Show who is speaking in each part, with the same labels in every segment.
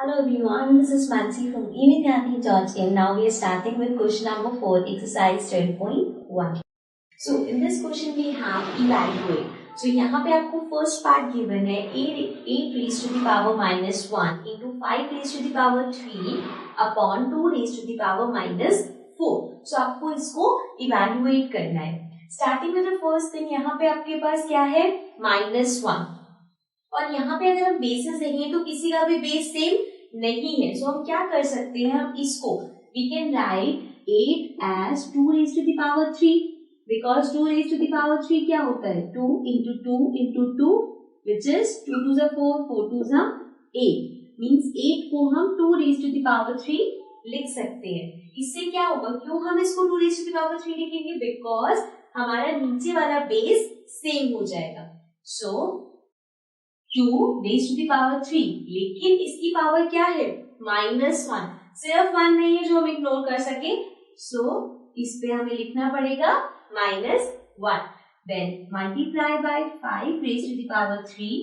Speaker 1: Hello everyone, this is Mansi from evidhyani.in. Now we are starting with question number 4, exercise 10.1. So in this question we have evaluate. So यहाँ पे आपको first part given है 8 raised to the power minus 1 into 5 raised to the power 3 upon 2 raised to the power minus 4. So आपको इसको evaluate करना है. Starting with the first thing, यहाँ पे आपके पास क्या है -1 और यहाँ पे अगर हम बेसिस देखें तो किसी का भी बेस सेम नहीं है. सो हम क्या कर सकते हैं, हम इसको we can right 8 as 2 raised to the power 3 because 2 raised to the power 3 क्या होता है 2 into 2 into 2 which is 2 2s are 4 4 2s are 8 means 8 को हम 2 raised to the power 3 लिख सकते हैं. इससे क्या होगा, क्यों हम इसको 2 raised to the power 3 लिखेंगे, बिकॉज हमारा नीचे वाला बेस सेम हो जाएगा. सो 2 raised to the power 3, लेकिन इसकी पावर क्या है -1. सिर्फ 1 नहीं है जो हम इग्नोर कर सके. सो इस पे हमें लिखना पड़ेगा -1. Then multiply by 5 raised to the power 3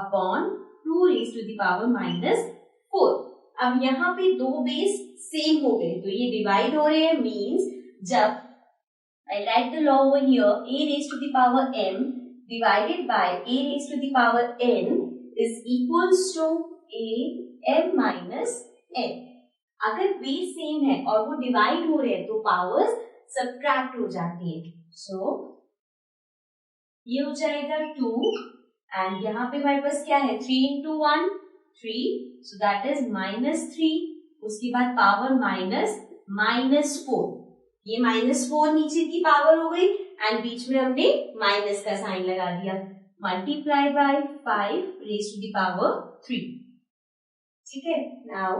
Speaker 1: upon 2 raised to the power -4. अब यहाँ पे दो बेस सेम हो गए तो ये डिवाइड हो रहे हैं. मीन्स जब I write the law over here, a raised to the power m divided by a raised to the power n is equals to a m minus n. अगर base same है और वो divide हो रहे हैं तो powers subtract हो जाती है. सो ये हो जाएगा 2 एंड यहाँ पे हमारे पास क्या है 3 into 1 3, so that is -3. उसके बाद पावर -4. ये -4 नीचे की पावर हो गई एंड बीच में हमने माइनस का साइन लगा दिया. Multiply by 5 raise to the power 3. ठीक है. नाउ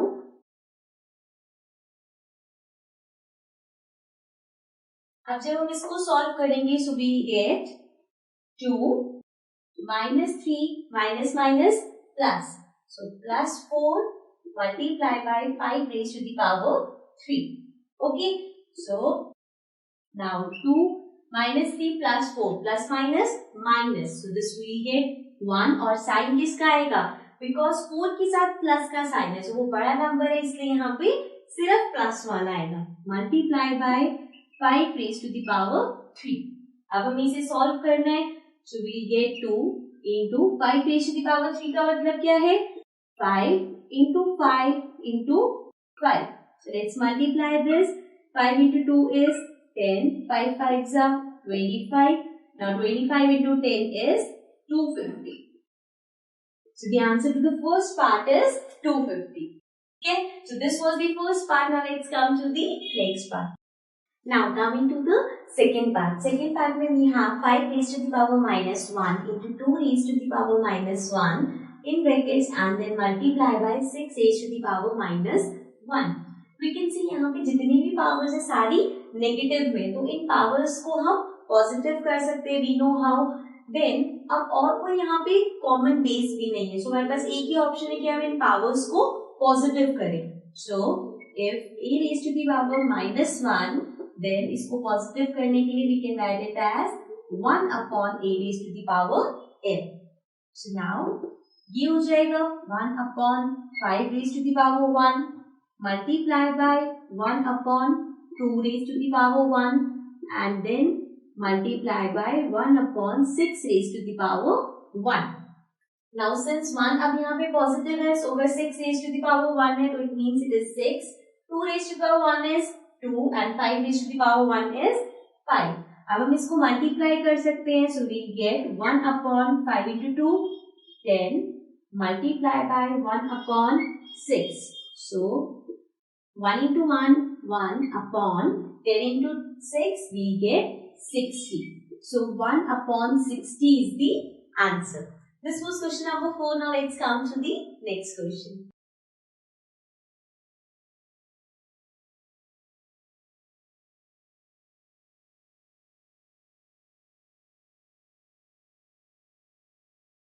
Speaker 1: अब जब हम इसको सॉल्व करेंगे so we get 2 -3 minus minus plus, so +4 multiply by 5 raise to the power 3. Okay. So now 2 -3 plus 4 plus minus minus. So this we get 1 और sign किसका आएगा, बिकॉज 4 के साथ प्लस का साइन है. so वो बड़ा नंबर है इसलिए यहाँ पे सिर्फ +1 आएगा. Multiply by 5 raise to the power 3. अब हमें इसे सॉल्व करना है. so we get 2 into 5 raise to the power 3 का मतलब क्या है 5 into 5 into 5. so let's multiply this. 5 into 2 is 10. 5 5s are 25. Now 25 into 10 is 250. So the answer to the first part is 250. Okay. So this was the first part. Now let's come to the next part. Now coming to the second part. Second part में we have 5 raised to the power -1 into 2 raised to the power -1 in brackets and then multiply by 6 raised to the power -1. We can see यहाँ पे जितनी भी powers है सारी negative में, तो इन powers को हम पॉजिटिव कर सकते हैं. We know how. देन अब और कोई यहाँ पे कॉमन बेस भी नहीं है. सो हमारे पास एक ही ऑप्शन है कि हम इन पावर्स को पॉजिटिव करें. So if a raised to the power -1, then इसको पॉजिटिव करने के लिए we can write it as 1 upon a raised to the power m. So now ये हो जाएगा 1 upon 5 raised to the power 1 multiply by 1 upon 2 raised to the power 1 and then multiply by 1 upon 6 raised to the power 1. Now since 1 अब यहाँ पे positive है, so अगर 6 raised to the power 1 है तो it means it is 6. 2 raised to the power 1 is 2 and 5 raised to the power 1 is 5. अब हम इसको मल्टीप्लाई कर सकते हैं. so we get 1 upon 5 into 2 10 multiply by 1 upon 6. so 1 into 1, 1 upon 10 into 6, we get 60. So 1 upon 60 is the answer. This was question number 4. Now let's come to the next question.